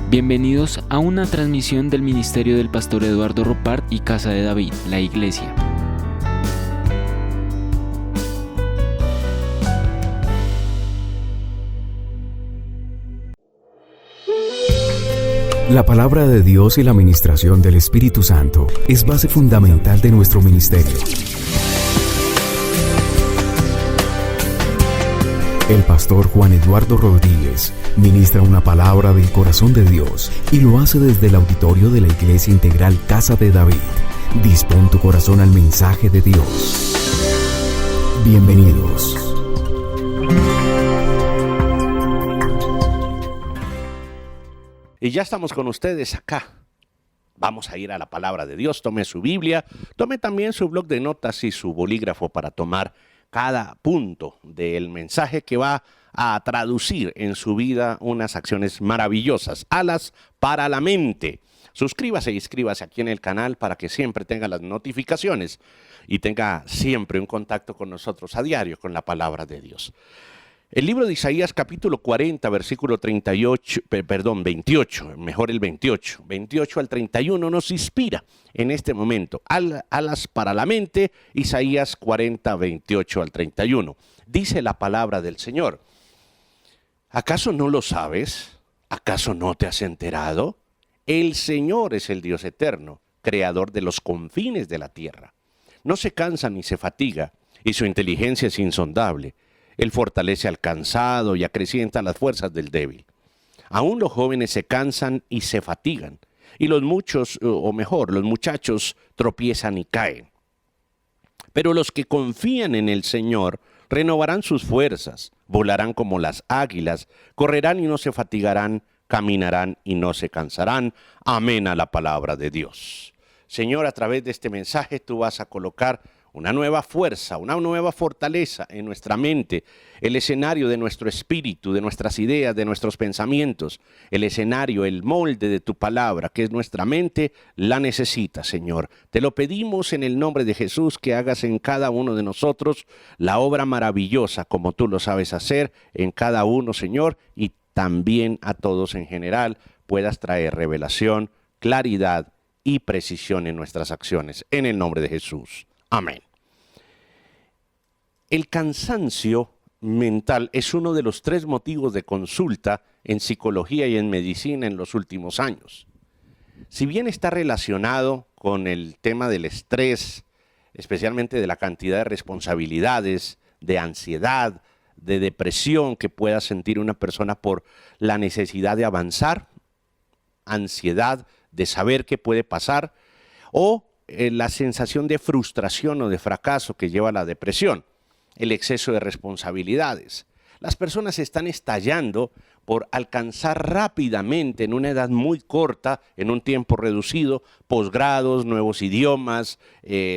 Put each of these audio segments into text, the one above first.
Bienvenidos a una transmisión del Ministerio del Pastor Eduardo Ropart y Casa de David, la Iglesia. La palabra de Dios y la ministración del Espíritu Santo es base fundamental de nuestro ministerio. El pastor Juan Eduardo Rodríguez ministra una palabra del corazón de Dios y lo hace desde el auditorio de la Iglesia Integral Casa de David. Dispón tu corazón al mensaje de Dios. Bienvenidos. Y ya estamos con ustedes acá. Vamos a ir a la palabra de Dios. Tome su Biblia, tome también su bloc de notas y su bolígrafo para tomar cada punto del mensaje que va a traducir en su vida unas acciones maravillosas. Alas para la mente. Suscríbase y inscríbase aquí en el canal para que siempre tenga las notificaciones y tenga siempre un contacto con nosotros a diario con la palabra de Dios. El libro de Isaías capítulo 40, versículo 28, mejor el 28 al 31 nos inspira en este momento. Alas para la mente, Isaías 40, 28 al 31. Dice la palabra del Señor: ¿acaso no lo sabes? ¿Acaso no te has enterado? El Señor es el Dios eterno, creador de los confines de la tierra. No se cansa ni se fatiga, y su inteligencia es insondable. Él fortalece al cansado y acrecienta las fuerzas del débil. Aún los jóvenes se cansan y se fatigan, y los muchachos tropiezan y caen. Pero los que confían en el Señor renovarán sus fuerzas, volarán como las águilas, correrán y no se fatigarán, caminarán y no se cansarán. Amén a la palabra de Dios. Señor, a través de este mensaje tú vas a colocar una nueva fuerza, una nueva fortaleza en nuestra mente, el escenario de nuestro espíritu, de nuestras ideas, de nuestros pensamientos, el escenario, el molde de tu palabra, que es nuestra mente, la necesita, Señor. Te lo pedimos en el nombre de Jesús, que hagas en cada uno de nosotros la obra maravillosa, como tú lo sabes hacer en cada uno, Señor, y también a todos en general puedas traer revelación, claridad y precisión en nuestras acciones. En el nombre de Jesús. Amén. El cansancio mental es uno de los 3 motivos de consulta en psicología y en medicina en los últimos años. Si bien está relacionado con el tema del estrés, especialmente de la cantidad de responsabilidades, de ansiedad, de depresión que pueda sentir una persona por la necesidad de avanzar, ansiedad de saber qué puede pasar, o la sensación de frustración o de fracaso que lleva a la depresión, el exceso de responsabilidades. Las personas están estallando por alcanzar rápidamente en una edad muy corta, en un tiempo reducido, posgrados, nuevos idiomas,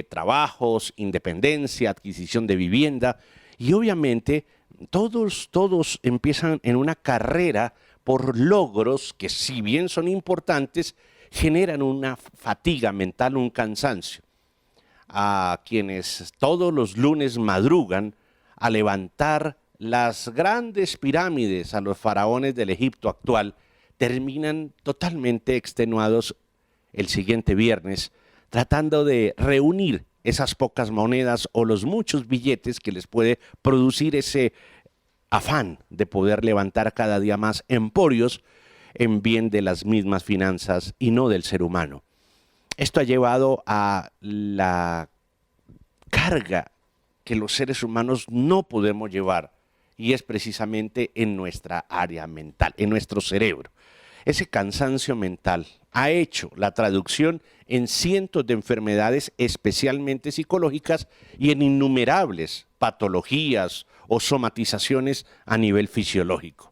trabajos, independencia, adquisición de vivienda. Y obviamente todos empiezan en una carrera por logros que, si bien son importantes, generan una fatiga mental, un cansancio. A quienes todos los lunes madrugan a levantar las grandes pirámides a los faraones del Egipto actual, terminan totalmente extenuados el siguiente viernes, tratando de reunir esas pocas monedas o los muchos billetes que les puede producir ese afán de poder levantar cada día más emporios en bien de las mismas finanzas y no del ser humano. Esto ha llevado a la carga que los seres humanos no podemos llevar, y es precisamente en nuestra área mental, en nuestro cerebro. Ese cansancio mental ha hecho la traducción en cientos de enfermedades, especialmente psicológicas, y en innumerables patologías o somatizaciones a nivel fisiológico.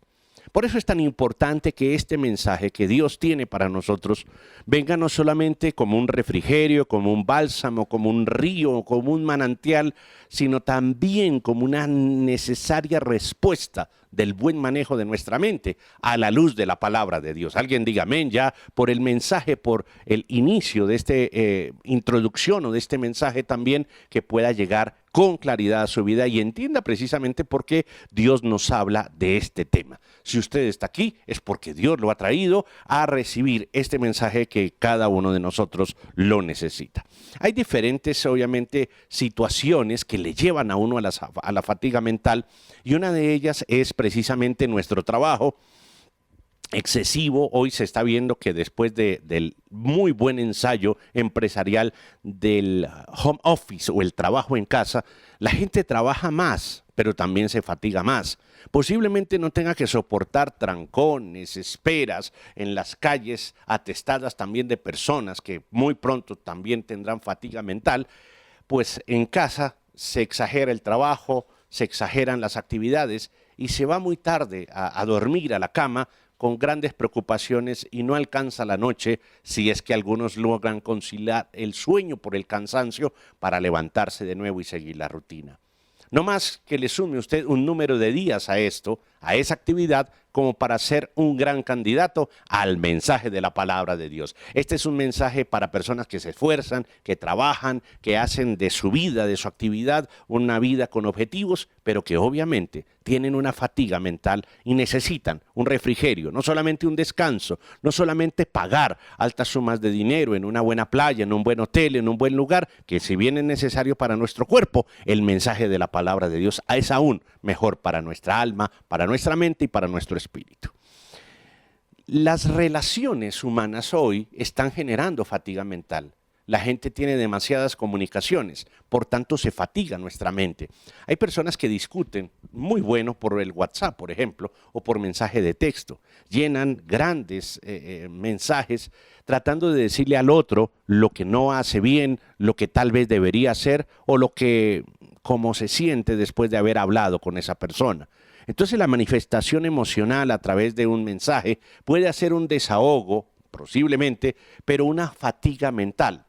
Por eso es tan importante que este mensaje que Dios tiene para nosotros venga no solamente como un refrigerio, como un bálsamo, como un río, como un manantial, sino también como una necesaria respuesta del buen manejo de nuestra mente a la luz de la palabra de Dios. Alguien diga amén ya por el mensaje, por el inicio de esta introducción o de este mensaje también, que pueda llegar con claridad a su vida y entienda precisamente por qué Dios nos habla de este tema. Si usted está aquí es porque Dios lo ha traído a recibir este mensaje que cada uno de nosotros lo necesita. Hay diferentes, obviamente, situaciones que le llevan a uno a la fatiga mental, y una de ellas es precisamente nuestro trabajo excesivo. Hoy se está viendo que después del muy buen ensayo empresarial del home office o el trabajo en casa, la gente trabaja más, pero también se fatiga más. Posiblemente no tenga que soportar trancones, esperas en las calles, atestadas también de personas que muy pronto también tendrán fatiga mental, pues en casa se exagera el trabajo, se exageran las actividades y se va muy tarde a dormir a la cama con grandes preocupaciones y no alcanza la noche, si es que algunos logran conciliar el sueño por el cansancio para levantarse de nuevo y seguir la rutina. No más que le sume usted un número de días a esto, a esa actividad, como para ser un gran candidato al mensaje de la palabra de Dios. Este es un mensaje para personas que se esfuerzan, que trabajan, que hacen de su vida, de su actividad, una vida con objetivos, pero que obviamente tienen una fatiga mental y necesitan un refrigerio, no solamente un descanso, no solamente pagar altas sumas de dinero en una buena playa, en un buen hotel, en un buen lugar, que si bien es necesario para nuestro cuerpo, el mensaje de la palabra de Dios es aún mejor para nuestra alma, para nuestra mente y para nuestro espíritu. Las relaciones humanas hoy están generando fatiga mental. La gente tiene demasiadas comunicaciones, por tanto se fatiga nuestra mente. Hay personas que discuten, muy bueno, por el WhatsApp, por ejemplo, o por mensaje de texto. Llenan grandes mensajes tratando de decirle al otro lo que no hace bien, lo que tal vez debería hacer o lo que, cómo se siente después de haber hablado con esa persona. Entonces la manifestación emocional a través de un mensaje puede hacer un desahogo, posiblemente, pero una fatiga mental.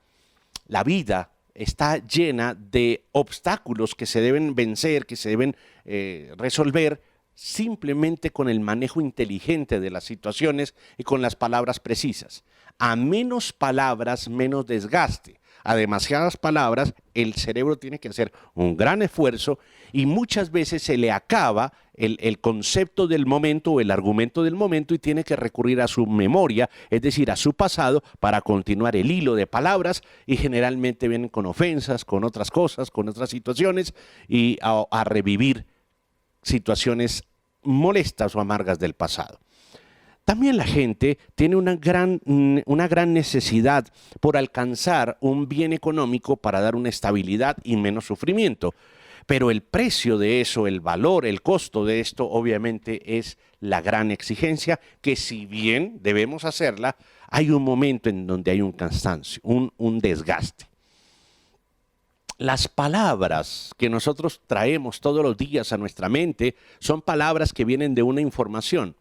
La vida está llena de obstáculos que se deben vencer, que se deben resolver simplemente con el manejo inteligente de las situaciones y con las palabras precisas. A menos palabras, menos desgaste. A demasiadas palabras, el cerebro tiene que hacer un gran esfuerzo y muchas veces se le acaba el concepto del momento o el argumento del momento y tiene que recurrir a su memoria, es decir, a su pasado, para continuar el hilo de palabras, y generalmente vienen con ofensas, con otras cosas, con otras situaciones y a revivir situaciones molestas o amargas del pasado. También la gente tiene una gran necesidad por alcanzar un bien económico para dar una estabilidad y menos sufrimiento. Pero el precio de eso, el valor, el costo de esto, obviamente es la gran exigencia, que si bien debemos hacerla, hay un momento en donde hay un cansancio, un desgaste. Las palabras que nosotros traemos todos los días a nuestra mente son palabras que vienen de una información.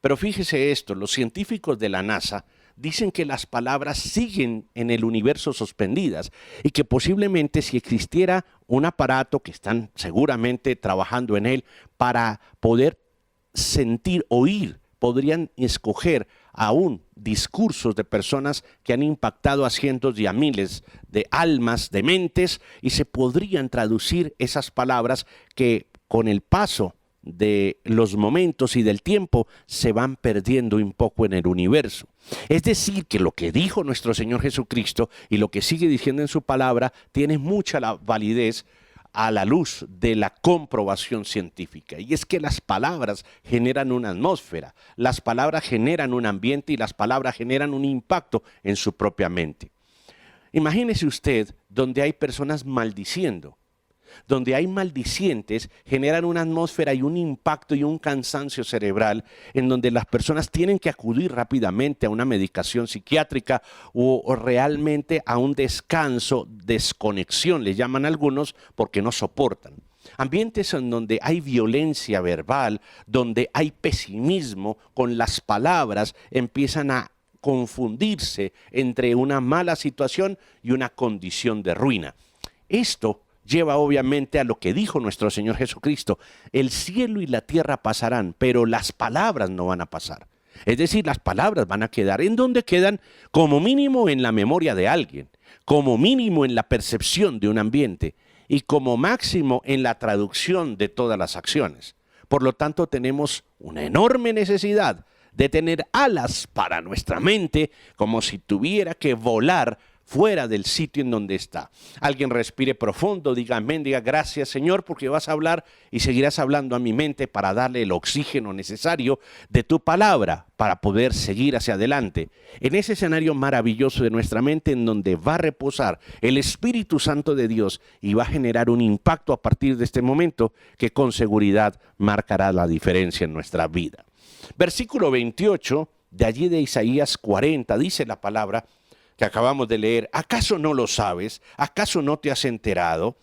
Pero fíjese esto, los científicos de la NASA dicen que las palabras siguen en el universo suspendidas y que posiblemente si existiera un aparato, que están seguramente trabajando en él, para poder sentir, oír, podrían escoger aún discursos de personas que han impactado a cientos y a miles de almas, de mentes, y se podrían traducir esas palabras que con el paso de los momentos y del tiempo se van perdiendo un poco en el universo. Es decir, que lo que dijo nuestro Señor Jesucristo y lo que sigue diciendo en su palabra tiene mucha validez a la luz de la comprobación científica. Y es que las palabras generan una atmósfera, las palabras generan un ambiente y las palabras generan un impacto en su propia mente. Imagínese usted donde hay personas maldiciendo. Donde hay maldicientes, generan una atmósfera y un impacto y un cansancio cerebral en donde las personas tienen que acudir rápidamente a una medicación psiquiátrica o realmente a un descanso, desconexión, le llaman algunos, porque no soportan. Ambientes en donde hay violencia verbal, donde hay pesimismo, con las palabras empiezan a confundirse entre una mala situación y una condición de ruina. Esto lleva obviamente a lo que dijo nuestro Señor Jesucristo. El cielo y la tierra pasarán, pero las palabras no van a pasar. Es decir, las palabras van a quedar. ¿En dónde quedan? Como mínimo en la memoria de alguien, como mínimo en la percepción de un ambiente y como máximo en la traducción de todas las acciones. Por lo tanto, tenemos una enorme necesidad de tener alas para nuestra mente, como si tuviera que volar fuera del sitio en donde está. Alguien respire profundo, diga amén, diga gracias Señor, porque vas a hablar y seguirás hablando a mi mente para darle el oxígeno necesario de tu palabra para poder seguir hacia adelante. En ese escenario maravilloso de nuestra mente en donde va a reposar el Espíritu Santo de Dios y va a generar un impacto a partir de este momento que con seguridad marcará la diferencia en nuestra vida. Versículo 28, de allí de Isaías 40, dice la palabra que acabamos de leer: ¿acaso no lo sabes? ¿Acaso no te has enterado?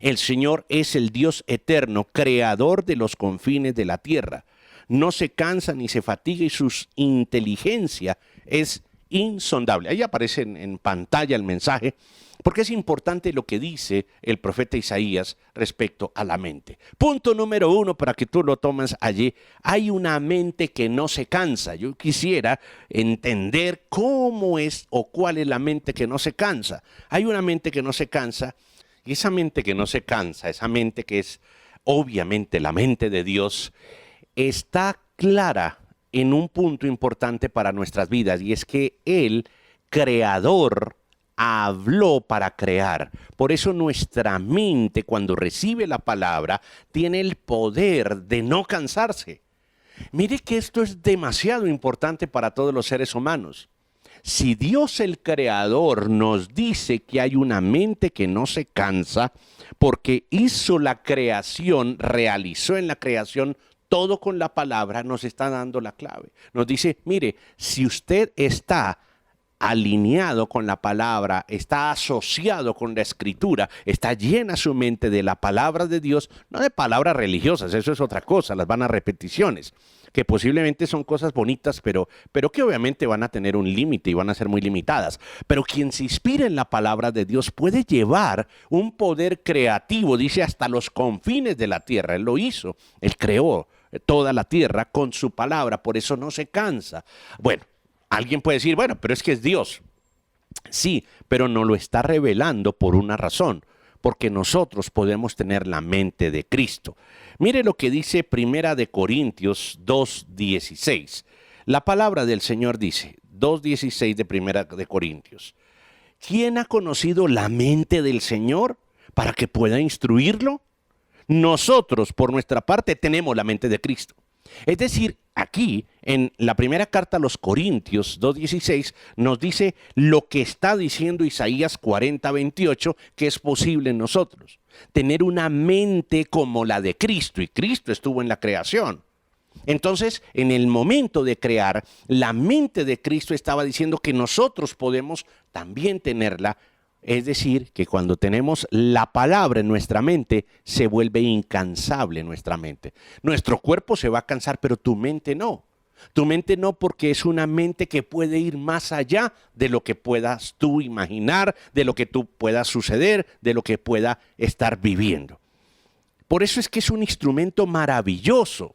El Señor es el Dios eterno, creador de los confines de la tierra. No se cansa ni se fatiga y su inteligencia es insondable. Ahí aparece en pantalla el mensaje, porque es importante lo que dice el profeta Isaías respecto a la mente. Punto número 1, para que tú lo tomes allí: hay una mente que no se cansa. Yo quisiera entender cómo es o cuál es la mente que no se cansa. Hay una mente que no se cansa, y esa mente que no se cansa, esa mente que es obviamente la mente de Dios, está clara en un punto importante para nuestras vidas, y es que el creador habló para crear. Por eso nuestra mente, cuando recibe la palabra, tiene el poder de no cansarse. Mire que esto es demasiado importante para todos los seres humanos. Si Dios el creador nos dice que hay una mente que no se cansa, porque hizo la creación, realizó en la creación todo con la palabra, nos está dando la clave. Nos dice, mire, si usted está alineado con la palabra, está asociado con la escritura, está llena su mente de la palabra de Dios, no de palabras religiosas, eso es otra cosa, las van a repeticiones, que posiblemente son cosas bonitas, pero que obviamente van a tener un límite y van a ser muy limitadas. Pero quien se inspira en la palabra de Dios puede llevar un poder creativo, dice, hasta los confines de la tierra. Él lo hizo, Él creó toda la tierra con su palabra, por eso no se cansa. Bueno, alguien puede decir, bueno, pero es que es Dios. Sí, pero nos lo está revelando por una razón, porque nosotros podemos tener la mente de Cristo. Mire lo que dice Primera de Corintios 2:16. La palabra del Señor dice, 2:16 de Primera de Corintios: ¿quién ha conocido la mente del Señor para que pueda instruirlo? Nosotros, por nuestra parte, tenemos la mente de Cristo. Es decir, aquí en la primera carta a los Corintios 2:16 nos dice lo que está diciendo Isaías 40:28, que es posible en nosotros. Tener una mente como la de Cristo, y Cristo estuvo en la creación. Entonces, en el momento de crear, la mente de Cristo estaba diciendo que nosotros podemos también tenerla. Es decir, que cuando tenemos la palabra en nuestra mente, se vuelve incansable nuestra mente. Nuestro cuerpo se va a cansar, pero tu mente no. Tu mente no, porque es una mente que puede ir más allá de lo que puedas tú imaginar, de lo que tú puedas suceder, de lo que pueda estar viviendo. Por eso es que es un instrumento maravilloso.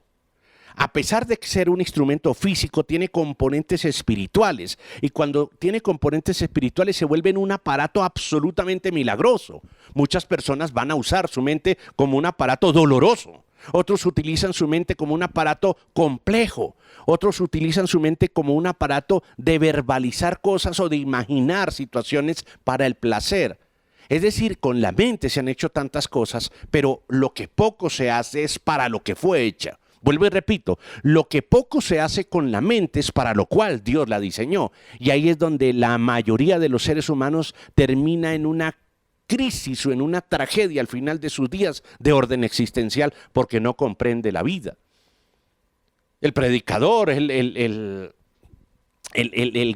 A pesar de ser un instrumento físico, tiene componentes espirituales. Y cuando tiene componentes espirituales se vuelve un aparato absolutamente milagroso. Muchas personas van a usar su mente como un aparato doloroso. Otros utilizan su mente como un aparato complejo. Otros utilizan su mente como un aparato de verbalizar cosas o de imaginar situaciones para el placer. Es decir, con la mente se han hecho tantas cosas, pero lo que poco se hace es para lo que fue hecha. Vuelvo y repito, lo que poco se hace con la mente es para lo cual Dios la diseñó. Y ahí es donde la mayoría de los seres humanos termina en una crisis o en una tragedia al final de sus días de orden existencial, porque no comprende la vida. El predicador, el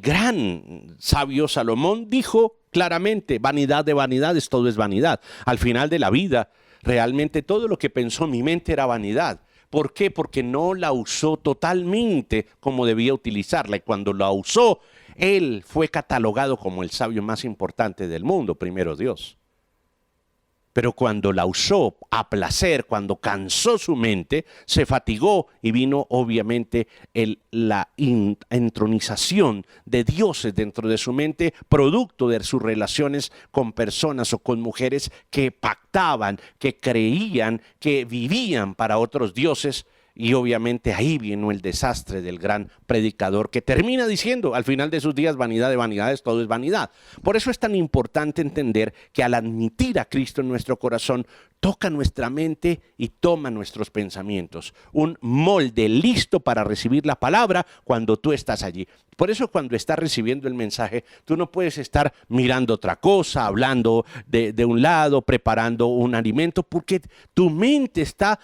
gran sabio Salomón dijo claramente, vanidad de vanidades, todo es vanidad. Al final de la vida, realmente todo lo que pensó mi mente era vanidad. ¿Por qué? Porque no la usó totalmente como debía utilizarla. Y cuando la usó, él fue catalogado como el sabio más importante del mundo, primero Dios. Pero cuando la usó a placer, cuando cansó su mente, se fatigó y vino obviamente la entronización de dioses dentro de su mente, producto de sus relaciones con personas o con mujeres que pactaban, que creían, que vivían para otros dioses. Y obviamente ahí vino el desastre del gran predicador que termina diciendo al final de sus días: vanidad de vanidades, todo es vanidad. Por eso es tan importante entender que al admitir a Cristo en nuestro corazón, toca nuestra mente y toma nuestros pensamientos. Un molde listo para recibir la palabra cuando tú estás allí. Por eso cuando estás recibiendo el mensaje, tú no puedes estar mirando otra cosa, hablando de un lado, preparando un alimento, porque tu mente está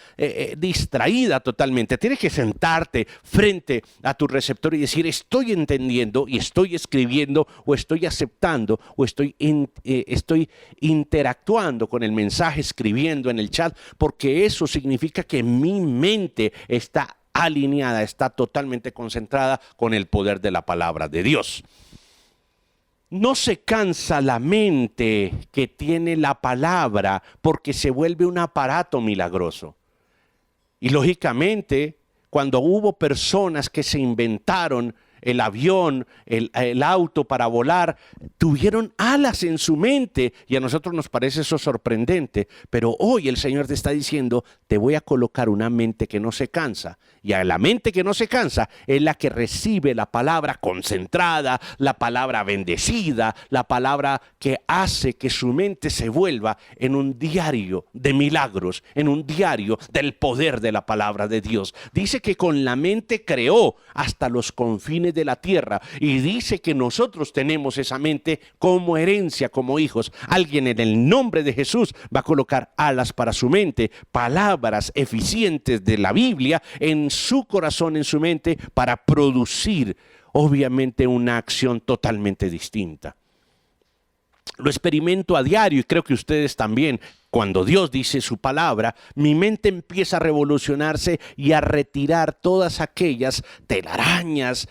distraída totalmente. Tienes que sentarte frente a tu receptor y decir: estoy entendiendo y estoy escribiendo, o estoy aceptando, o estoy interactuando con el mensaje, escribiendo en el chat, porque eso significa que mi mente está alineada, está totalmente concentrada con el poder de la palabra de Dios. No se cansa la mente que tiene la palabra porque se vuelve un aparato milagroso. Y lógicamente, cuando hubo personas que se inventaron el avión, el auto para volar, tuvieron alas en su mente, y a nosotros nos parece eso sorprendente, pero hoy el Señor te está diciendo: te voy a colocar una mente que no se cansa, y a la mente que no se cansa es la que recibe la palabra concentrada, la palabra bendecida, la palabra que hace que su mente se vuelva en un diario de milagros, en un diario del poder de la palabra de Dios. Dice que con la mente creó hasta los confines de la tierra, y dice que nosotros tenemos esa mente como herencia, como hijos. Alguien en el nombre de Jesús va a colocar alas para su mente, palabras eficientes de la Biblia en su corazón, en su mente, para producir obviamente una acción totalmente distinta. Lo experimento a diario y creo que ustedes también. Cuando Dios dice su palabra, mi mente empieza a revolucionarse y a retirar todas aquellas telarañas,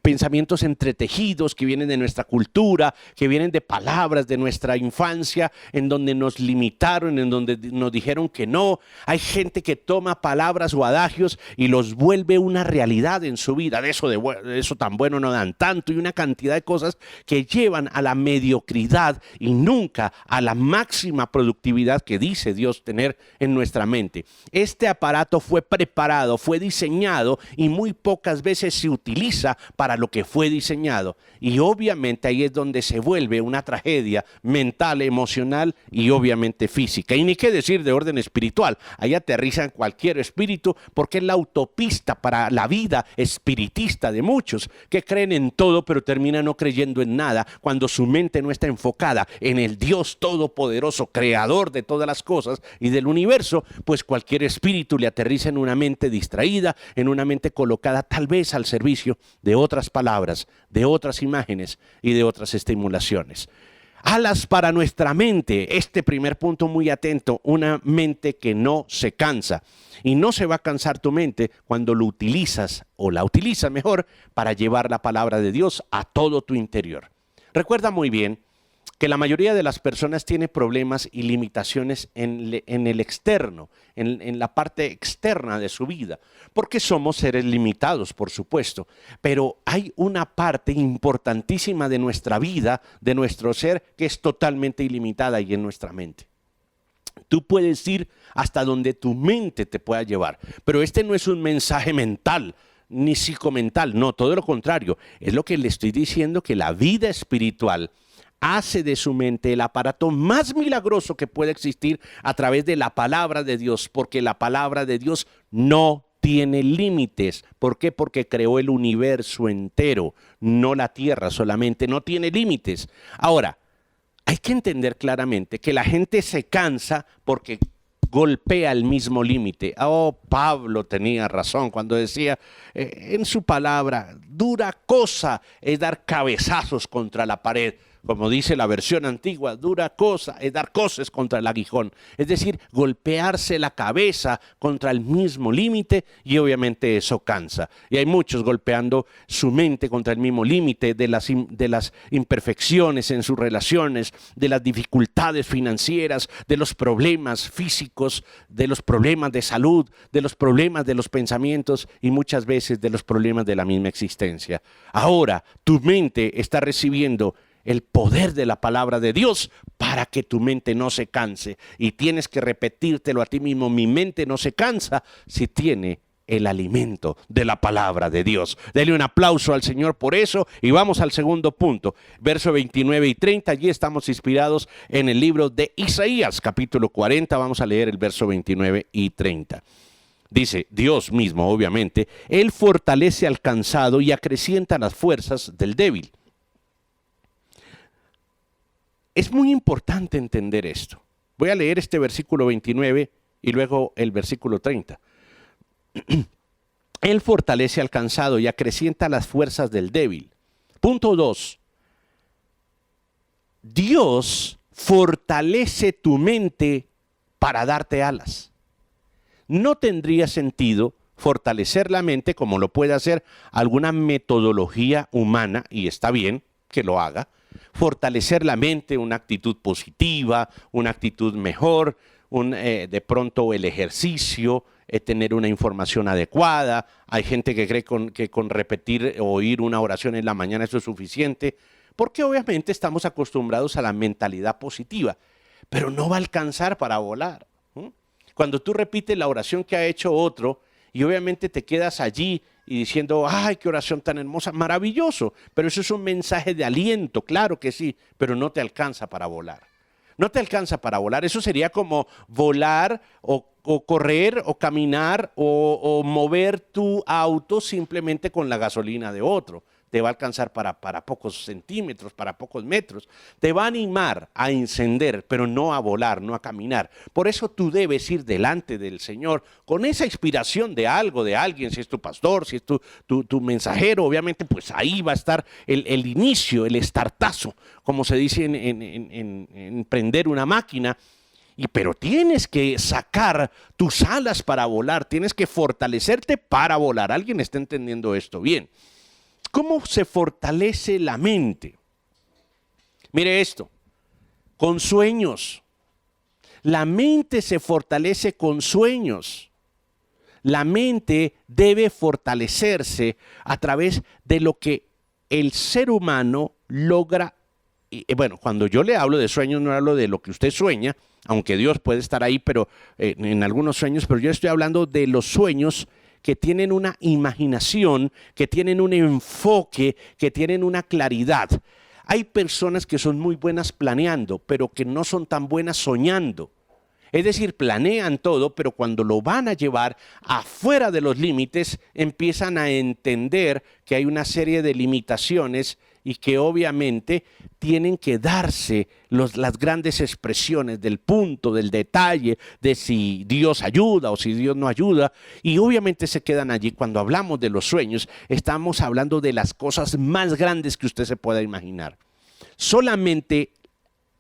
pensamientos entretejidos que vienen de nuestra cultura, que vienen de palabras de nuestra infancia, en donde nos limitaron, en donde nos dijeron que no. Hay gente que toma palabras o adagios y los vuelve una realidad en su vida. De eso tan bueno no dan tanto, y una cantidad de cosas que llevan a la mediocridad y nunca a la máxima productividad que dice Dios tener en nuestra mente. Este aparato fue preparado, fue diseñado, y muy pocas veces se utiliza para lo que fue diseñado. Y obviamente ahí es donde se vuelve una tragedia mental, emocional y obviamente física. Y ni qué decir de orden espiritual. Ahí aterriza en cualquier espíritu, porque es la autopista para la vida espiritista de muchos que creen en todo pero terminan no creyendo en nada, cuando su mente no está enfocada en el Dios todopoderoso, creador de todas las cosas y del universo. Pues cualquier espíritu le aterriza en una mente distraída, en una mente colocada tal vez al servicio de otras palabras, de otras imágenes y de otras estimulaciones. Alas para nuestra mente. Este primer punto muy atento: una mente que no se cansa. Y no se va a cansar tu mente cuando lo utilizas, o la utilizas mejor, para llevar la palabra de Dios a todo tu interior. Recuerda muy bien que la mayoría de las personas tiene problemas y limitaciones en el externo, en la parte externa de su vida, porque somos seres limitados, por supuesto, pero hay una parte importantísima de nuestra vida, de nuestro ser, que es totalmente ilimitada, y en nuestra mente. Tú puedes ir hasta donde tu mente te pueda llevar, pero este no es un mensaje mental ni psicomental, no, todo lo contrario. Es lo que le estoy diciendo, que la vida espiritual hace de su mente el aparato más milagroso que puede existir a través de la palabra de Dios, porque la palabra de Dios no tiene límites. ¿Por qué? Porque creó el universo entero, no la tierra solamente, no tiene límites. Ahora, hay que entender claramente que la gente se cansa porque golpea el mismo límite. Oh, Pablo tenía razón cuando decía en su palabra: dura cosa es dar cabezazos contra la pared, como dice la versión antigua, dura cosa es dar coces contra el aguijón. Es decir, golpearse la cabeza contra el mismo límite y obviamente eso cansa. Y hay muchos golpeando su mente contra el mismo límite de las imperfecciones en sus relaciones, de las dificultades financieras, de los problemas físicos, de los problemas de salud, de los problemas de los pensamientos y muchas veces de los problemas de la misma existencia. Ahora tu mente está recibiendo el poder de la palabra de Dios para que tu mente no se canse. Y tienes que repetírtelo a ti mismo: mi mente no se cansa si tiene el alimento de la palabra de Dios. Dele un aplauso al Señor por eso y vamos al segundo punto. Verso 29 y 30, allí estamos inspirados en el libro de Isaías, capítulo 40. Vamos a leer el verso 29 y 30. Dice, Dios mismo, obviamente, Él fortalece al cansado y acrecienta las fuerzas del débil. Es muy importante entender esto. Voy a leer este versículo 29 y luego el versículo 30. Él fortalece al cansado y acrecienta las fuerzas del débil. Punto 2. Dios fortalece tu mente para darte alas. No tendría sentido fortalecer la mente como lo puede hacer alguna metodología humana, y está bien que lo haga. Fortalecer la mente, una actitud positiva, una actitud mejor, de pronto el ejercicio, tener una información adecuada. Hay gente que cree que con repetir o oír una oración en la mañana eso es suficiente, porque obviamente estamos acostumbrados a la mentalidad positiva, pero no va a alcanzar para volar. Cuando tú repites la oración que ha hecho otro y obviamente te quedas allí y diciendo, ¡ay, qué oración tan hermosa! Maravilloso, pero eso es un mensaje de aliento, claro que sí, pero no te alcanza para volar. No te alcanza para volar. Eso sería como volar o correr o caminar o mover tu auto simplemente con la gasolina de otro. Te va a alcanzar para pocos centímetros, para pocos metros. Te va a animar a encender, pero no a volar, no a caminar. Por eso tú debes ir delante del Señor con esa inspiración de algo, de alguien, si es tu pastor, si es tu mensajero, obviamente pues ahí va a estar el inicio, el startazo, como se dice en prender una máquina. Pero tienes que sacar tus alas para volar, tienes que fortalecerte para volar. ¿Alguien está entendiendo esto bien? ¿Cómo se fortalece la mente? Mire esto, con sueños. La mente se fortalece con sueños. La mente debe fortalecerse a través de lo que el ser humano logra. Bueno, cuando yo le hablo de sueños, no hablo de lo que usted sueña, aunque Dios puede estar ahí, pero en algunos sueños, pero yo estoy hablando de los sueños que tienen una imaginación, que tienen un enfoque, que tienen una claridad. Hay personas que son muy buenas planeando, pero que no son tan buenas soñando. Es decir, planean todo, pero cuando lo van a llevar afuera de los límites, empiezan a entender que hay una serie de limitaciones y que obviamente tienen que darse las grandes expresiones del punto, del detalle, de si Dios ayuda o si Dios no ayuda, y obviamente se quedan allí. Cuando hablamos de los sueños, estamos hablando de las cosas más grandes que usted se pueda imaginar. Solamente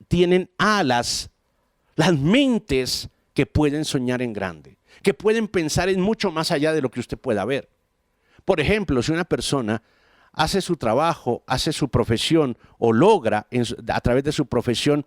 tienen alas las mentes que pueden soñar en grande, que pueden pensar en mucho más allá de lo que usted pueda ver. Por ejemplo, si una persona hace su trabajo, hace su profesión o logra a través de su profesión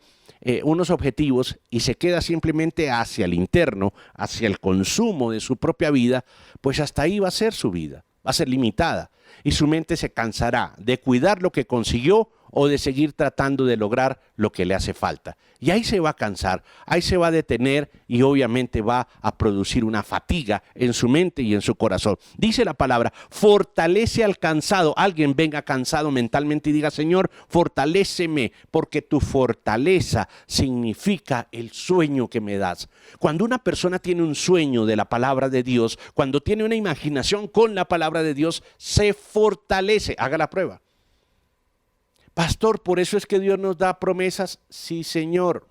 unos objetivos y se queda simplemente hacia el interno, hacia el consumo de su propia vida, pues hasta ahí va a ser su vida, va a ser limitada y su mente se cansará de cuidar lo que consiguió o de seguir tratando de lograr lo que le hace falta. Y ahí se va a cansar, ahí se va a detener y obviamente va a producir una fatiga en su mente y en su corazón. Dice la palabra, fortalece al cansado. Alguien venga cansado mentalmente y diga, Señor, fortaléceme, porque tu fortaleza significa el sueño que me das. Cuando una persona tiene un sueño de la palabra de Dios, cuando tiene una imaginación con la palabra de Dios, se fortalece. Haga la prueba. Pastor, ¿por eso es que Dios nos da promesas? Sí, Señor.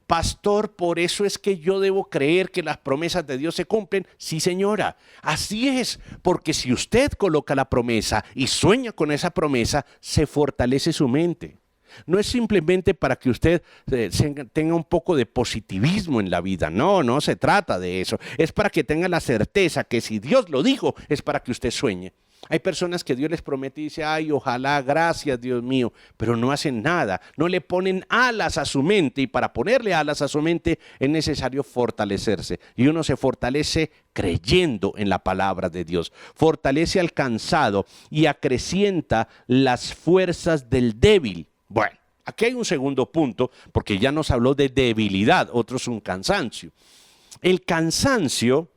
Pastor, ¿por eso es que yo debo creer que las promesas de Dios se cumplen? Sí, señora. Así es, porque si usted coloca la promesa y sueña con esa promesa, se fortalece su mente. No es simplemente para que usted tenga un poco de positivismo en la vida. No, no se trata de eso. Es para que tenga la certeza que si Dios lo dijo, es para que usted sueñe. Hay personas que Dios les promete y dice, ay, ojalá, gracias Dios mío, pero no hacen nada, no le ponen alas a su mente, y para ponerle alas a su mente es necesario fortalecerse, y uno se fortalece creyendo en la palabra de Dios, fortalece al cansado y acrecienta las fuerzas del débil. Bueno, aquí hay un segundo punto, porque ya nos habló de debilidad, otro es un cansancio. El cansancio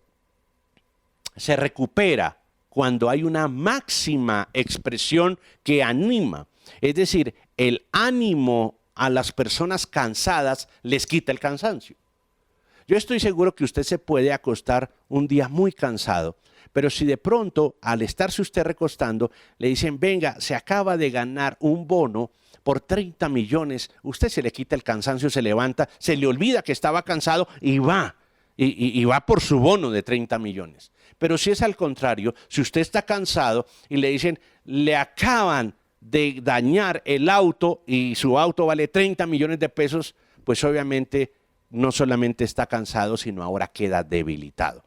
se recupera cuando hay una máxima expresión que anima. Es decir, el ánimo a las personas cansadas les quita el cansancio. Yo estoy seguro que usted se puede acostar un día muy cansado, pero si de pronto al estarse usted recostando le dicen, venga, se acaba de ganar un bono por 30 millones, usted se le quita el cansancio, se levanta, se le olvida que estaba cansado y va. Y va por su bono de 30 millones. Pero si es al contrario, si usted está cansado y le dicen, le acaban de dañar el auto y su auto vale 30 millones de pesos, pues obviamente no solamente está cansado, sino ahora queda debilitado.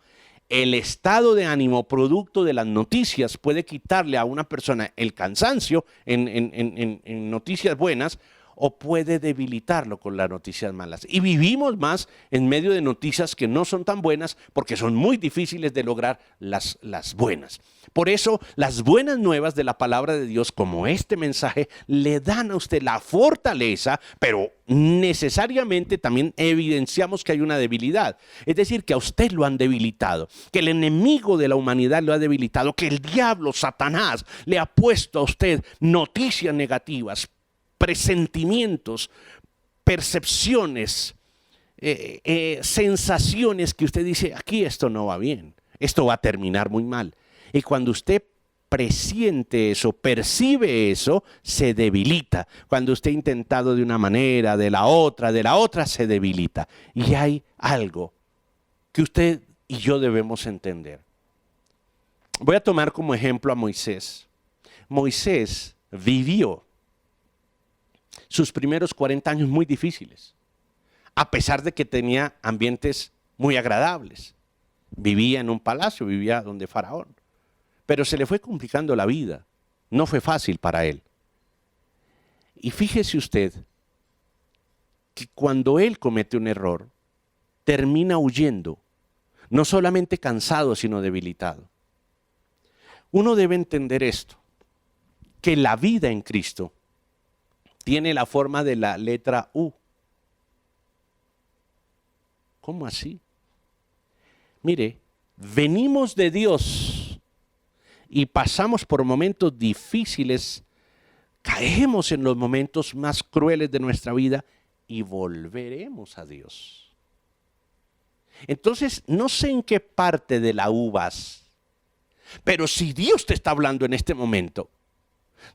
El estado de ánimo producto de las noticias puede quitarle a una persona el cansancio en noticias buenas, o puede debilitarlo con las noticias malas. Y vivimos más en medio de noticias que no son tan buenas porque son muy difíciles de lograr las buenas. Por eso, las buenas nuevas de la palabra de Dios, como este mensaje, le dan a usted la fortaleza, pero necesariamente también evidenciamos que hay una debilidad. Es decir, que a usted lo han debilitado, que el enemigo de la humanidad lo ha debilitado, que el diablo, Satanás, le ha puesto a usted noticias negativas, presentimientos, percepciones, sensaciones que usted dice, aquí esto no va bien, esto va a terminar muy mal. Y cuando usted presiente eso, percibe eso, se debilita. Cuando usted ha intentado de una manera, de la otra, se debilita. Y hay algo que usted y yo debemos entender. Voy a tomar como ejemplo a Moisés. Moisés vivió sus primeros 40 años muy difíciles, a pesar de que tenía ambientes muy agradables. Vivía en un palacio, vivía donde Faraón, pero se le fue complicando la vida, no fue fácil para él. Y fíjese usted que cuando él comete un error, termina huyendo, no solamente cansado, sino debilitado. Uno debe entender esto, que la vida en Cristo tiene la forma de la letra U. ¿Cómo así? Mire, venimos de Dios y pasamos por momentos difíciles, caemos en los momentos más crueles de nuestra vida y volveremos a Dios. Entonces, no sé en qué parte de la U vas, pero si Dios te está hablando en este momento,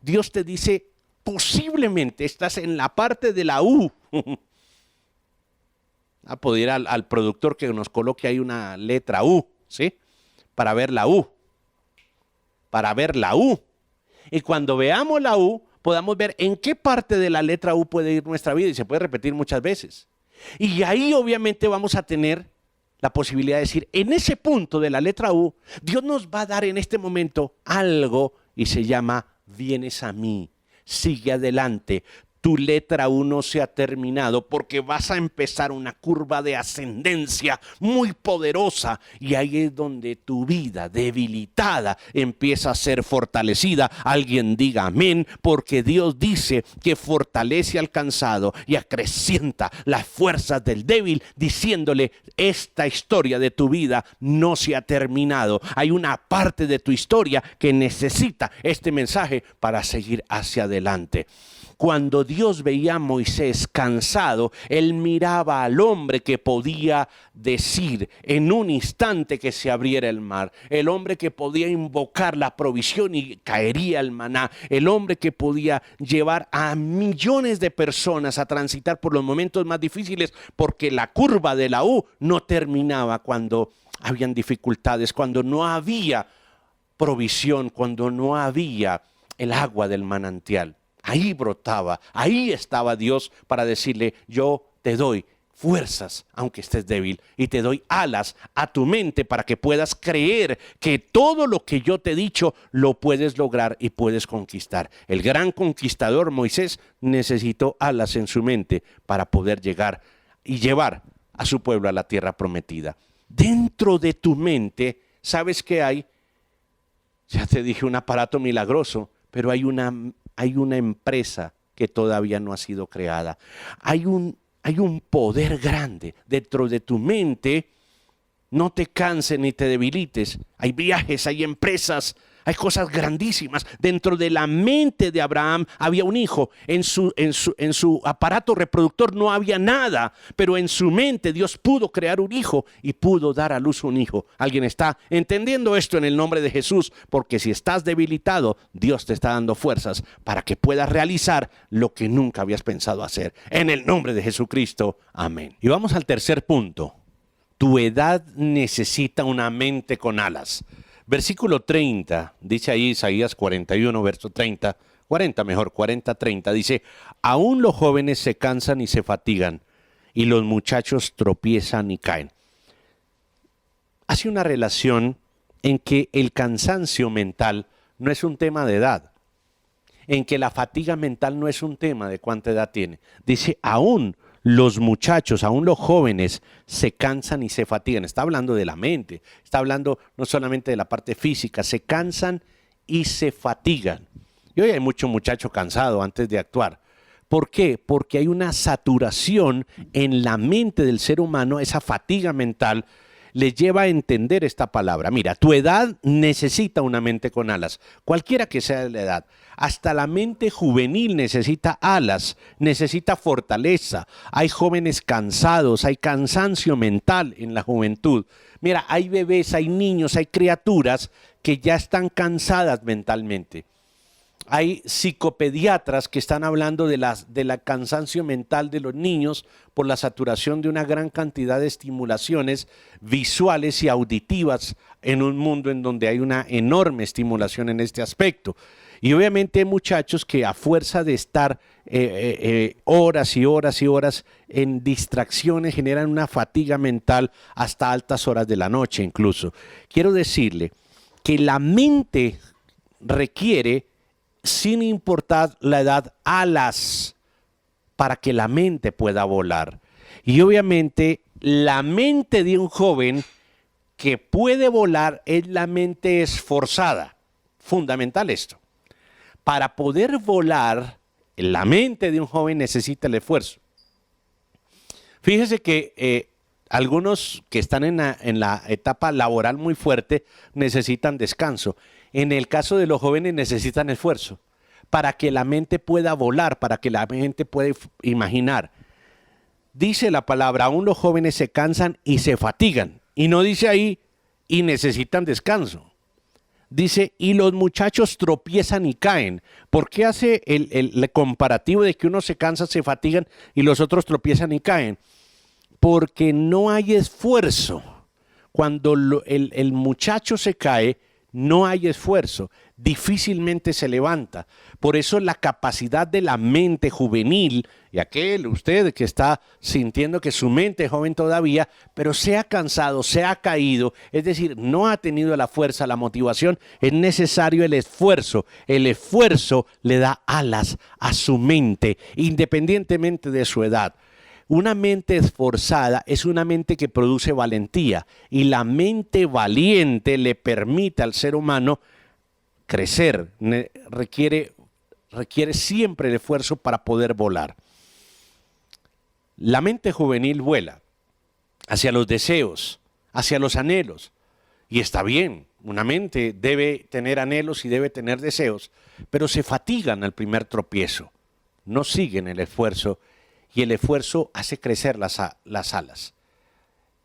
Dios te dice, posiblemente estás en la parte de la U. A poder al productor que nos coloque ahí una letra U, ¿sí? Para ver la U. Para ver la U. Y cuando veamos la U, podamos ver en qué parte de la letra U puede ir nuestra vida, y se puede repetir muchas veces. Y ahí obviamente vamos a tener la posibilidad de decir, en ese punto de la letra U, Dios nos va a dar en este momento algo y se llama, vienes a mí. Sigue adelante, tu letra 1 se ha terminado porque vas a empezar una curva de ascendencia muy poderosa y ahí es donde tu vida debilitada empieza a ser fortalecida. Alguien diga amén, porque Dios dice que fortalece al cansado y acrecienta las fuerzas del débil, diciéndole, esta historia de tu vida no se ha terminado. Hay una parte de tu historia que necesita este mensaje para seguir hacia adelante. Cuando Dios veía a Moisés cansado, él miraba al hombre que podía decir en un instante que se abriera el mar, el hombre que podía invocar la provisión y caería el maná, el hombre que podía llevar a millones de personas a transitar por los momentos más difíciles, porque la curva de la U no terminaba cuando habían dificultades, cuando no había provisión, cuando no había el agua del manantial. Ahí brotaba, ahí estaba Dios para decirle, yo te doy fuerzas, aunque estés débil, y te doy alas a tu mente para que puedas creer que todo lo que yo te he dicho lo puedes lograr y puedes conquistar. El gran conquistador Moisés necesitó alas en su mente para poder llegar y llevar a su pueblo a la tierra prometida. Dentro de tu mente, ¿sabes qué hay? Ya te dije, un aparato milagroso, pero hay una empresa que todavía no ha sido creada. Hay un poder grande dentro de tu mente. No te canses ni te debilites. Hay viajes, hay empresas, hay cosas grandísimas. Dentro de la mente de Abraham había un hijo. En su aparato reproductor no había nada, pero en su mente Dios pudo crear un hijo y pudo dar a luz un hijo. ¿Alguien está entendiendo esto en el nombre de Jesús? Porque si estás debilitado, Dios te está dando fuerzas para que puedas realizar lo que nunca habías pensado hacer. En el nombre de Jesucristo, amén. Y vamos al tercer punto. Tu edad necesita una mente con alas. Versículo 30, dice ahí Isaías 41, verso 30, 40, dice, aún los jóvenes se cansan y se fatigan, y los muchachos tropiezan y caen. Hace una relación en que el cansancio mental no es un tema de edad, en que la fatiga mental no es un tema de cuánta edad tiene. Dice, aún los muchachos, aún los jóvenes se cansan y se fatigan. Está hablando de la mente, está hablando no solamente de la parte física, se cansan y se fatigan. Y hoy hay mucho muchacho cansado antes de actuar. ¿Por qué? Porque hay una saturación en la mente del ser humano, esa fatiga mental le lleva a entender esta palabra. Mira, tu edad necesita una mente con alas, cualquiera que sea la edad. Hasta la mente juvenil necesita alas, necesita fortaleza. Hay jóvenes cansados, hay cansancio mental en la juventud. Mira, hay bebés, hay niños, hay criaturas que ya están cansadas mentalmente. Hay psicopediatras que están hablando de la cansancio mental de los niños por la saturación de una gran cantidad de estimulaciones visuales y auditivas en un mundo en donde hay una enorme estimulación en este aspecto. Y obviamente hay muchachos que a fuerza de estar horas y horas y horas en distracciones generan una fatiga mental hasta altas horas de la noche incluso. Quiero decirle que la mente requiere, sin importar la edad, alas para que la mente pueda volar. Y obviamente la mente de un joven que puede volar es la mente esforzada. Fundamental esto. Para poder volar, la mente de un joven necesita el esfuerzo. Fíjese que algunos que están en la etapa laboral muy fuerte necesitan descanso. En el caso de los jóvenes necesitan esfuerzo para que la mente pueda volar, para que la mente pueda imaginar. Dice la palabra, aún los jóvenes se cansan y se fatigan. Y no dice ahí, y necesitan descanso. Dice, y los muchachos tropiezan y caen. ¿Por qué hace el comparativo de que uno se cansa, se fatigan y los otros tropiezan y caen? Porque no hay esfuerzo. Cuando el muchacho se cae, no hay esfuerzo, difícilmente se levanta. Por eso la capacidad de la mente juvenil, y usted que está sintiendo que su mente es joven todavía, pero se ha cansado, se ha caído, es decir, no ha tenido la fuerza, la motivación, es necesario el esfuerzo. El esfuerzo le da alas a su mente, independientemente de su edad. Una mente esforzada es una mente que produce valentía, y la mente valiente le permite al ser humano crecer, requiere siempre el esfuerzo para poder volar. La mente juvenil vuela hacia los deseos, hacia los anhelos, y está bien, una mente debe tener anhelos y debe tener deseos, pero se fatigan al primer tropiezo, no siguen el esfuerzo. Y el esfuerzo hace crecer las alas.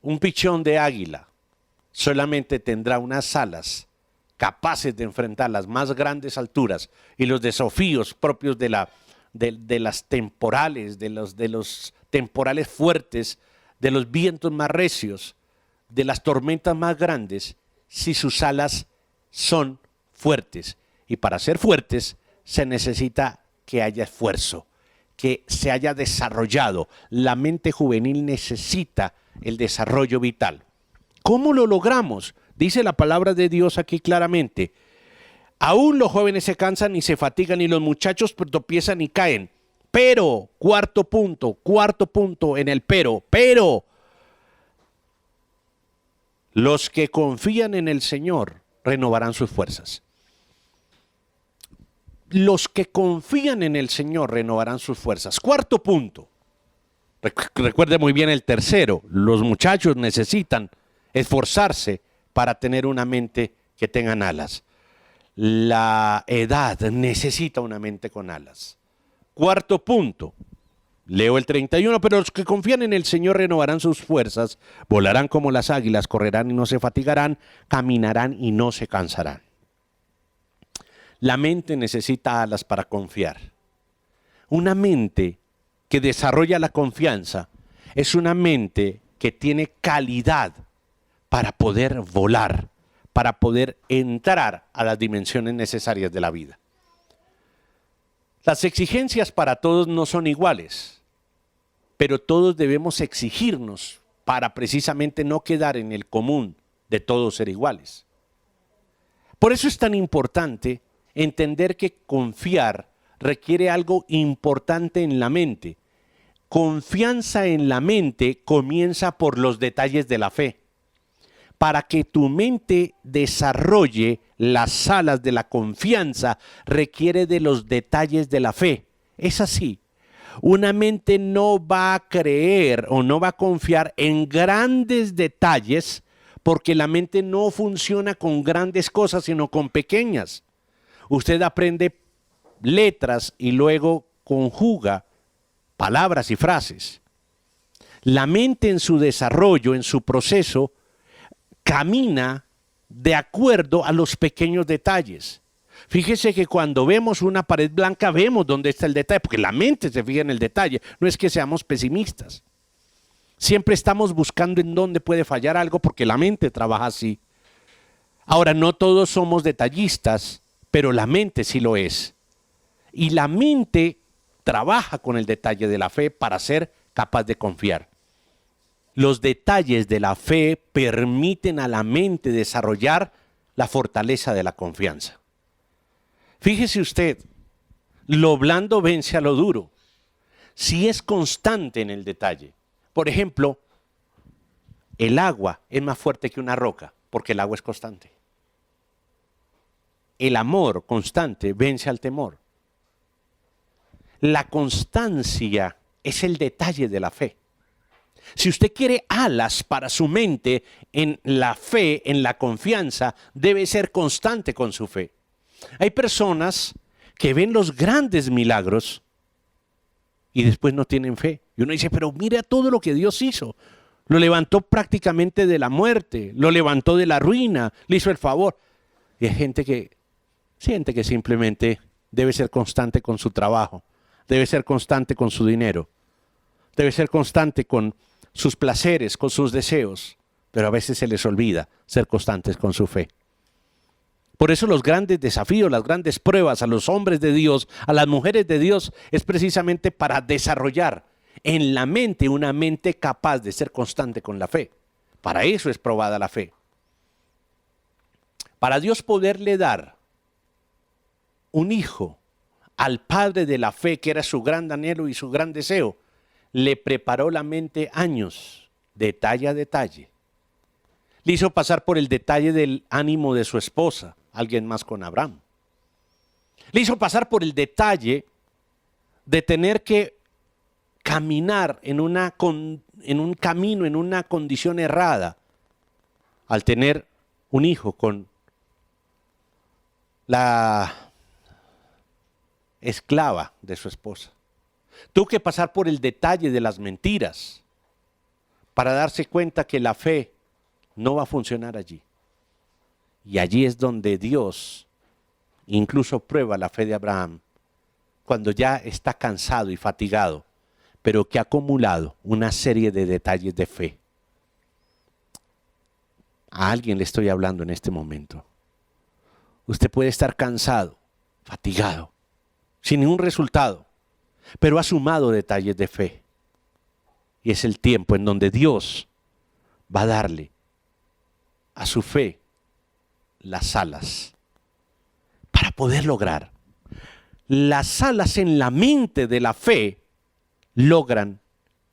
Un pichón de águila solamente tendrá unas alas capaces de enfrentar las más grandes alturas y los desafíos propios de las temporales, de los temporales fuertes, de los vientos más recios, de las tormentas más grandes, si sus alas son fuertes. Y para ser fuertes se necesita que haya esfuerzo, que se haya desarrollado. La mente juvenil necesita el desarrollo vital. ¿Cómo lo logramos? Dice la palabra de Dios aquí claramente. Aún los jóvenes se cansan y se fatigan y los muchachos tropiezan y caen. Pero, cuarto punto en el pero, los que confían en el Señor renovarán sus fuerzas. Los que confían en el Señor renovarán sus fuerzas. Cuarto punto. Recuerde muy bien el tercero. Los muchachos necesitan esforzarse para tener una mente que tengan alas. La edad necesita una mente con alas. Cuarto punto. Leo el 31, pero los que confían en el Señor renovarán sus fuerzas, volarán como las águilas, correrán y no se fatigarán, caminarán y no se cansarán. La mente necesita alas para confiar. Una mente que desarrolla la confianza es una mente que tiene calidad para poder volar, para poder entrar a las dimensiones necesarias de la vida. Las exigencias para todos no son iguales, pero todos debemos exigirnos para precisamente no quedar en el común de todos ser iguales. Por eso es tan importante entender que confiar requiere algo importante en la mente. Confianza en la mente comienza por los detalles de la fe. Para que tu mente desarrolle las alas de la confianza, requiere de los detalles de la fe. Es así. Una mente no va a creer o no va a confiar en grandes detalles, porque la mente no funciona con grandes cosas, sino con pequeñas. Usted aprende letras y luego conjuga palabras y frases. La mente en su desarrollo, en su proceso, camina de acuerdo a los pequeños detalles. Fíjese que cuando vemos una pared blanca vemos dónde está el detalle, porque la mente se fija en el detalle. No es que seamos pesimistas. Siempre estamos buscando en dónde puede fallar algo porque la mente trabaja así. Ahora, no todos somos detallistas, pero la mente sí lo es. Y la mente trabaja con el detalle de la fe para ser capaz de confiar. Los detalles de la fe permiten a la mente desarrollar la fortaleza de la confianza. Fíjese usted, lo blando vence a lo duro. Si es constante en el detalle. Por ejemplo, el agua es más fuerte que una roca porque el agua es constante. El amor constante vence al temor. La constancia es el detalle de la fe. Si usted quiere alas para su mente en la fe, en la confianza, debe ser constante con su fe. Hay personas que ven los grandes milagros y después no tienen fe. Y uno dice, pero mira todo lo que Dios hizo. Lo levantó prácticamente de la muerte, lo levantó de la ruina, le hizo el favor. Y hay gente que siente que simplemente debe ser constante con su trabajo, debe ser constante con su dinero, debe ser constante con sus placeres, con sus deseos, pero a veces se les olvida ser constantes con su fe. Por eso los grandes desafíos, las grandes pruebas a los hombres de Dios, a las mujeres de Dios, es precisamente para desarrollar en la mente una mente capaz de ser constante con la fe. Para eso es probada la fe. Para Dios poderle dar un hijo al padre de la fe, que era su gran anhelo y su gran deseo, le preparó la mente años, detalle a detalle. Le hizo pasar por el detalle del ánimo de su esposa, alguien más con Abraham. Le hizo pasar por el detalle de tener que caminar en un camino, en una condición errada, al tener un hijo con la esclava de su esposa. Tuvo que pasar por el detalle de las mentiras para darse cuenta que la fe no va a funcionar allí. Y allí es donde Dios incluso prueba la fe de Abraham, cuando ya está cansado y fatigado, pero que ha acumulado una serie de detalles de fe. A alguien le estoy hablando en este momento. Usted puede estar cansado, fatigado, sin ningún resultado, pero ha sumado detalles de fe. Y es el tiempo en donde Dios va a darle a su fe las alas para poder lograr. Las alas en la mente de la fe logran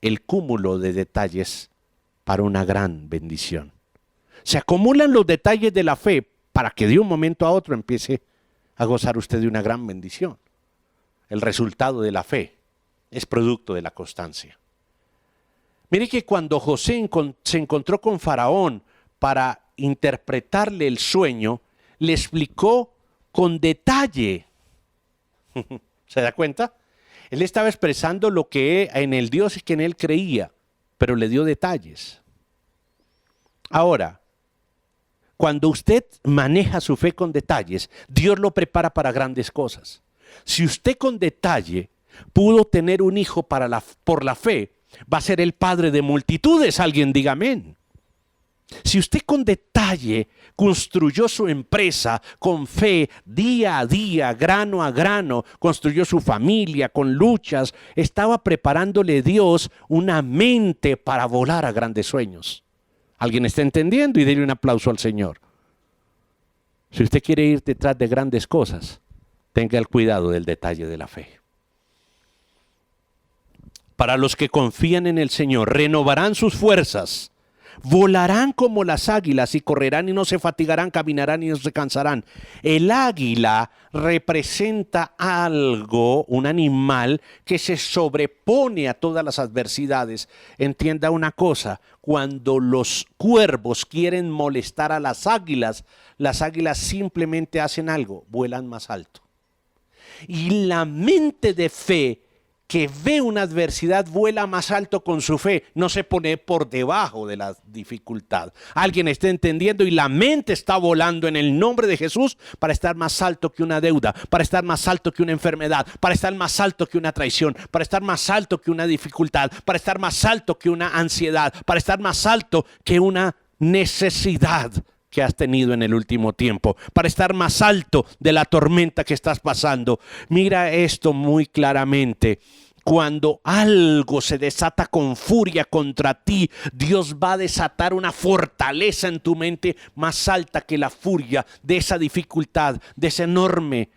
el cúmulo de detalles para una gran bendición. Se acumulan los detalles de la fe para que de un momento a otro empiece a gozar usted de una gran bendición. El resultado de la fe es producto de la constancia. Mire que cuando José se encontró con Faraón para interpretarle el sueño, le explicó con detalle. ¿Se da cuenta? Él estaba expresando lo que en el Dios que en él creía, pero le dio detalles. Ahora, cuando usted maneja su fe con detalles, Dios lo prepara para grandes cosas. Si usted con detalle pudo tener un hijo por la fe, va a ser el padre de multitudes. Alguien diga amén. Si usted con detalle construyó su empresa con fe, día a día, grano a grano, construyó su familia con luchas, estaba preparándole Dios una mente para volar a grandes sueños. ¿Alguien está entendiendo? Y denle un aplauso al Señor. Si usted quiere ir detrás de grandes cosas, tenga el cuidado del detalle de la fe. Para los que confían en el Señor, renovarán sus fuerzas, volarán como las águilas y correrán y no se fatigarán, caminarán y no se cansarán. El águila representa algo, un animal que se sobrepone a todas las adversidades. Entienda una cosa, cuando los cuervos quieren molestar a las águilas simplemente hacen algo, vuelan más alto. Y la mente de fe que ve una adversidad vuela más alto con su fe, no se pone por debajo de la dificultad. Alguien está entendiendo y la mente está volando en el nombre de Jesús para estar más alto que una deuda, para estar más alto que una enfermedad, para estar más alto que una traición, para estar más alto que una dificultad, para estar más alto que una ansiedad, para estar más alto que una necesidad que has tenido en el último tiempo, para estar más alto de la tormenta que estás pasando. Mira esto muy claramente. Cuando algo se desata con furia contra ti, Dios va a desatar una fortaleza en tu mente más alta que la furia de esa dificultad, de esa enorme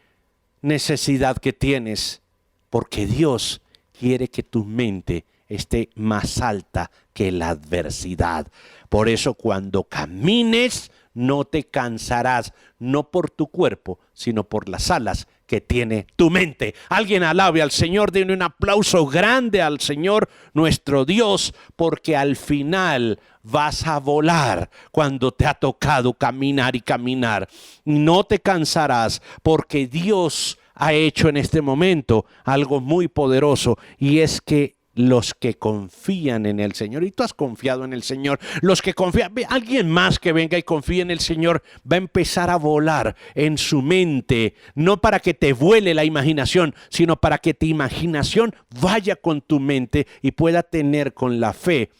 necesidad que tienes, porque Dios quiere que tu mente esté más alta que la adversidad. Por eso cuando camines, no te cansarás, no por tu cuerpo, sino por las alas que tiene tu mente. Alguien alabe al Señor, denle un aplauso grande al Señor nuestro Dios, porque al final vas a volar cuando te ha tocado caminar y caminar. No te cansarás, porque Dios ha hecho en este momento algo muy poderoso, y es que los que confían en el Señor, y tú has confiado en el Señor, los que confían, alguien más que venga y confíe en el Señor va a empezar a volar en su mente, no para que te vuele la imaginación, sino para que tu imaginación vaya con tu mente y pueda tener con la fe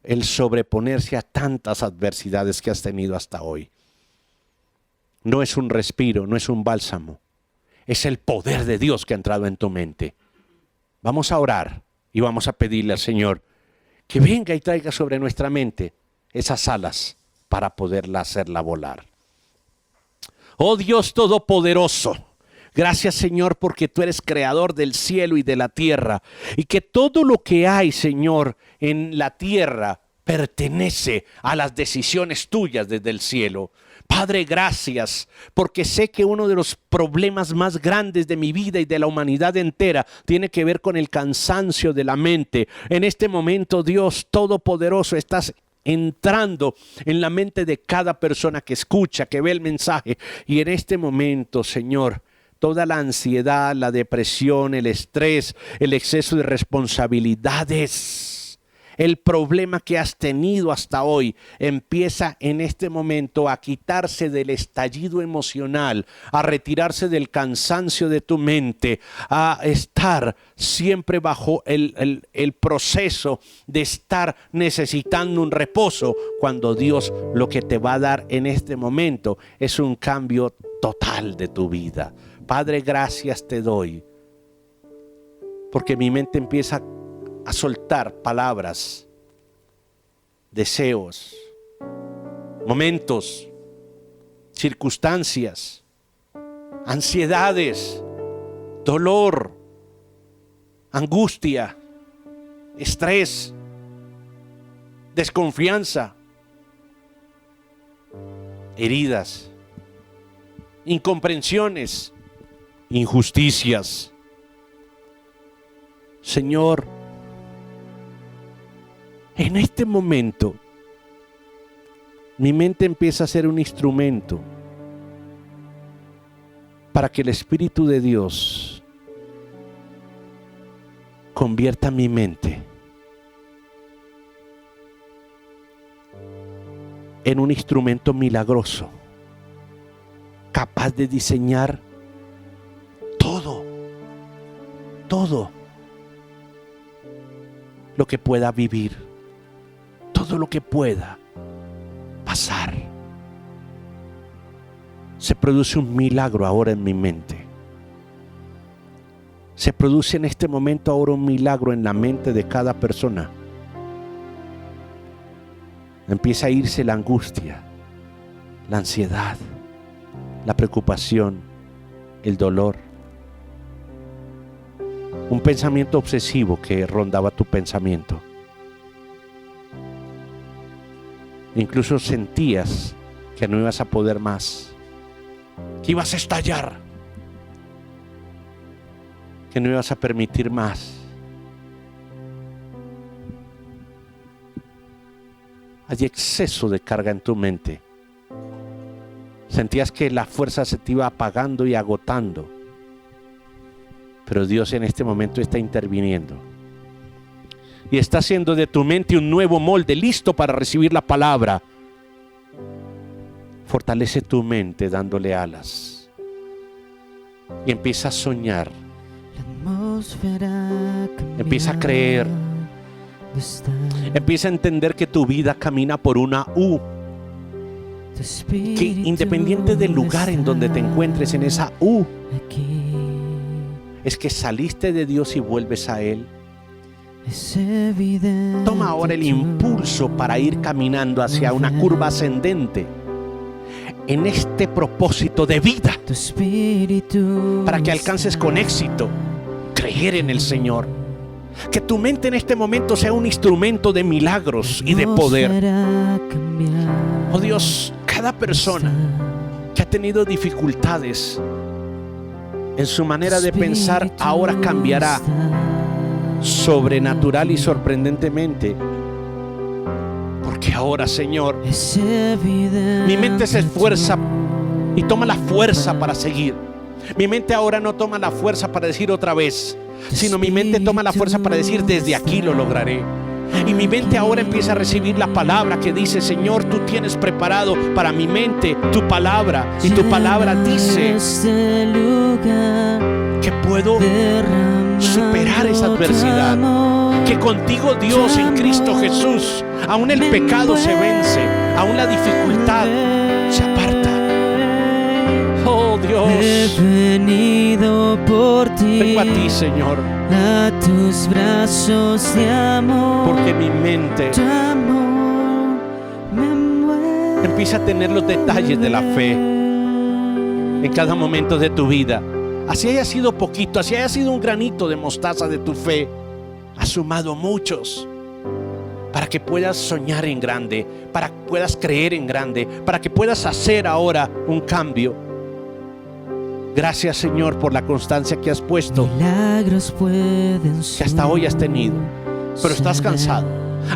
el sobreponerse a tantas adversidades que has tenido hasta hoy. No es un respiro, no es un bálsamo, es el poder de Dios que ha entrado en tu mente. Vamos a orar. Y vamos a pedirle al Señor que venga y traiga sobre nuestra mente esas alas para poderla hacerla volar. Oh Dios Todopoderoso, gracias Señor porque tú eres creador del cielo y de la tierra. Y que todo lo que hay, Señor, en la tierra pertenece a las decisiones tuyas desde el cielo. Padre, gracias, porque sé que uno de los problemas más grandes de mi vida y de la humanidad entera tiene que ver con el cansancio de la mente. En este momento, Dios Todopoderoso, estás entrando en la mente de cada persona que escucha, que ve el mensaje. Y en este momento, Señor, toda la ansiedad, la depresión, el estrés, el exceso de responsabilidades, el problema que has tenido hasta hoy empieza en este momento a quitarse del estallido emocional, a retirarse del cansancio de tu mente, a estar siempre bajo el proceso de estar necesitando un reposo, cuando Dios lo que te va a dar en este momento es un cambio total de tu vida. Padre, gracias te doy Porque mi mente empieza a soltar palabras, deseos, momentos, circunstancias, ansiedades, dolor, angustia, estrés, desconfianza, heridas, incomprensiones, injusticias. Señor, en este momento mi mente empieza a ser un instrumento para que el Espíritu de Dios convierta mi mente en un instrumento milagroso, capaz de diseñar todo lo que pueda vivir, todo lo que pueda pasar. Se produce un milagro ahora en mi mente. Se produce en este momento ahora un milagro en la mente de cada persona. Empieza a irse la angustia, la ansiedad, la preocupación, el dolor. Un pensamiento obsesivo que rondaba tu pensamiento. Incluso sentías que no ibas a poder más, que ibas a estallar, que no ibas a permitir más. Hay exceso de carga en tu mente. Sentías que la fuerza se te iba apagando y agotando. Pero Dios en este momento está interviniendo. Y está haciendo de tu mente un nuevo molde, listo para recibir la palabra. Fortalece tu mente dándole alas. Y empieza a soñar. Empieza a creer. Empieza a entender que tu vida camina por una U. Que independiente del lugar en donde te encuentres en esa U, es que saliste de Dios y vuelves a Él. Toma ahora el impulso para ir caminando hacia una curva ascendente en este propósito de vida, para que alcances con éxito creer en el Señor. Que tu mente en este momento sea un instrumento de milagros y de poder. Oh Dios, cada persona que ha tenido dificultades en su manera de pensar ahora cambiará sobrenatural y sorprendentemente. Porque ahora, Señor, mi mente se esfuerza y toma la fuerza para seguir. Mi mente ahora no toma la fuerza para decir otra vez, sino mi mente toma la fuerza para decir desde aquí lo lograré. Y mi mente ahora empieza a recibir la palabra que dice: Señor, tú tienes preparado para mi mente tu palabra. Y tu palabra dice que puedo superar esa adversidad. Que contigo, Dios, en Cristo Jesús, aún el pecado se vence, aún la dificultad se aparta. Oh Dios, he venido por ti, vengo a ti, Señor, a tus brazos de amor, porque mi mente tu amor me envuelve. empieza a tener los detalles de la fe en cada momento de tu vida. Así haya sido poquito, así haya sido un granito de mostaza de tu fe, has sumado muchos para que puedas soñar en grande, para que puedas creer en grande, para que puedas hacer ahora un cambio. Gracias, Señor, por la constancia que has puesto, Milagros pueden que hasta hoy has tenido, pero estás cansado.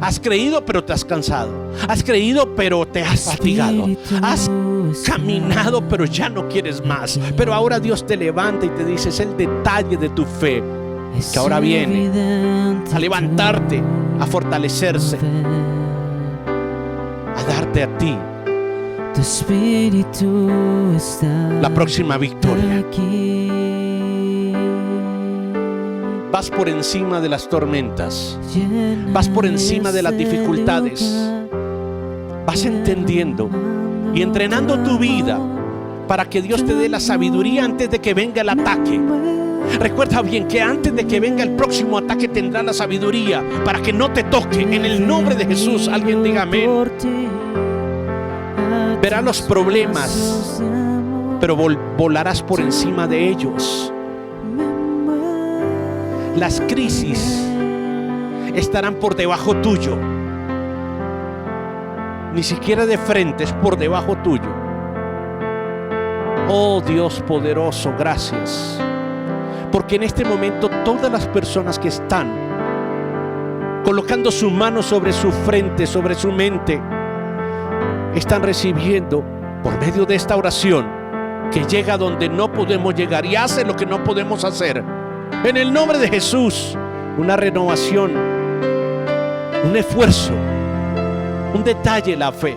Has creído, pero te has cansado. Has creído, pero te has fatigado. Has caminado, pero ya no quieres más. Pero ahora Dios te levanta y te dice: es el detalle de tu fe que ahora viene a levantarte, a fortalecerse, a darte a ti tu espíritu está la próxima victoria. aquí. Vas por encima de las tormentas, vas por encima de las dificultades, vas entendiendo y entrenando tu vida para que Dios te dé la sabiduría antes de que venga el ataque. Recuerda bien que antes de que venga el próximo ataque tendrás la sabiduría para que no te toque. En el nombre de Jesús, alguien diga amén. Verás los problemas, pero volarás por encima de ellos. Las crisis estarán por debajo tuyo. Ni siquiera de frente, es por debajo tuyo. Oh Dios poderoso, gracias. Porque en este momento todas las personas que están colocando su mano sobre su frente, sobre su mente, están recibiendo por medio de esta oración que llega donde no podemos llegar y hace lo que no podemos hacer. En el nombre de Jesús, una renovación, un esfuerzo, un detalle en la fe,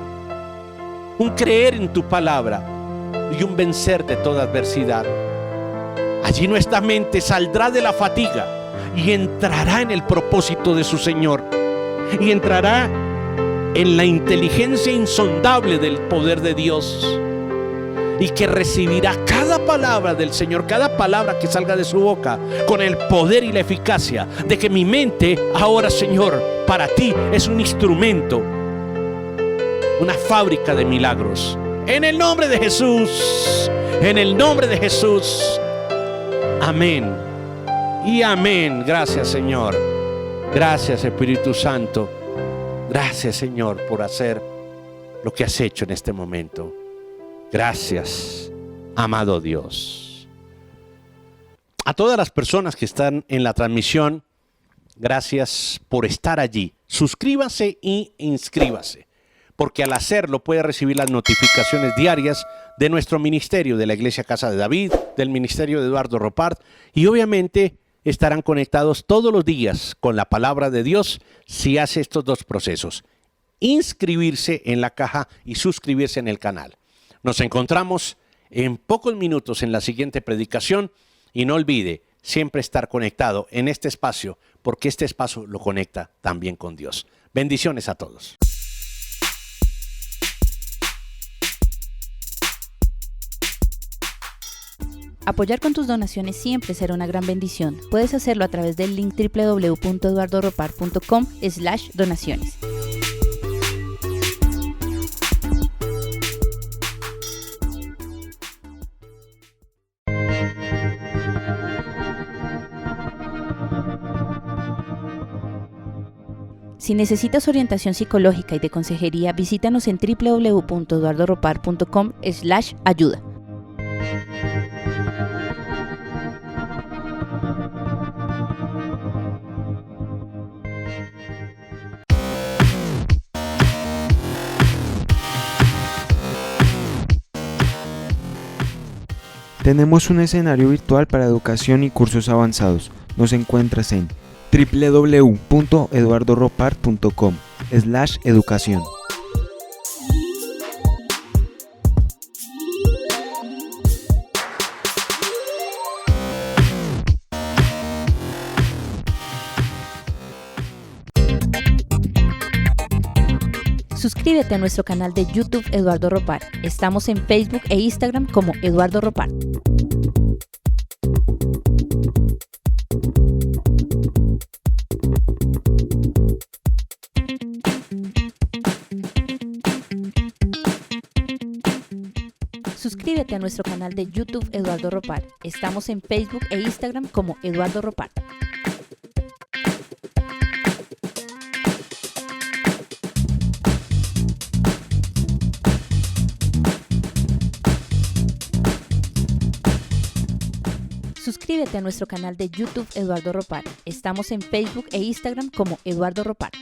un creer en tu palabra y un vencer de toda adversidad. Allí nuestra mente saldrá de la fatiga y entrará en el propósito de su Señor y entrará en la inteligencia insondable del poder de Dios, y que recibirá cada palabra del Señor, cada palabra que salga de su boca, con el poder y la eficacia de que mi mente ahora, Señor, para ti es un instrumento, una fábrica de milagros. En el nombre de Jesús, en el nombre de Jesús. Amén y amén. Gracias, Señor. Gracias, Espíritu Santo. Gracias, Señor, por hacer lo que has hecho en este momento. Gracias, amado Dios. A todas las personas que están en la transmisión, gracias por estar allí. Suscríbase y inscríbase, porque al hacerlo puede recibir las notificaciones diarias de nuestro ministerio, de la Iglesia Casa de David, del ministerio de Eduardo Ropart, y obviamente estarán conectados todos los días con la palabra de Dios si hace estos dos procesos: inscribirse en la caja y suscribirse en el canal. Nos encontramos en pocos minutos en la siguiente predicación y no olvide siempre estar conectado en este espacio, porque este espacio lo conecta también con Dios. Bendiciones a todos. Apoyar con tus donaciones siempre será una gran bendición. Puedes hacerlo a través del link www.eduardoropar.com/donaciones. Si necesitas orientación psicológica y de consejería, visítanos en www.eduardoropar.com/ayuda. Tenemos un escenario virtual para educación y cursos avanzados. Nos encuentras en www.eduardoropart.com/educación. Suscríbete a nuestro canal de YouTube Eduardo Ropart. Estamos en Facebook e Instagram como Eduardo Ropart. Suscríbete a nuestro canal de YouTube Eduardo Ropart. Estamos en Facebook e Instagram como Eduardo Ropart. Suscríbete a nuestro canal de YouTube Eduardo Ropart. Estamos en Facebook e Instagram como Eduardo Ropart.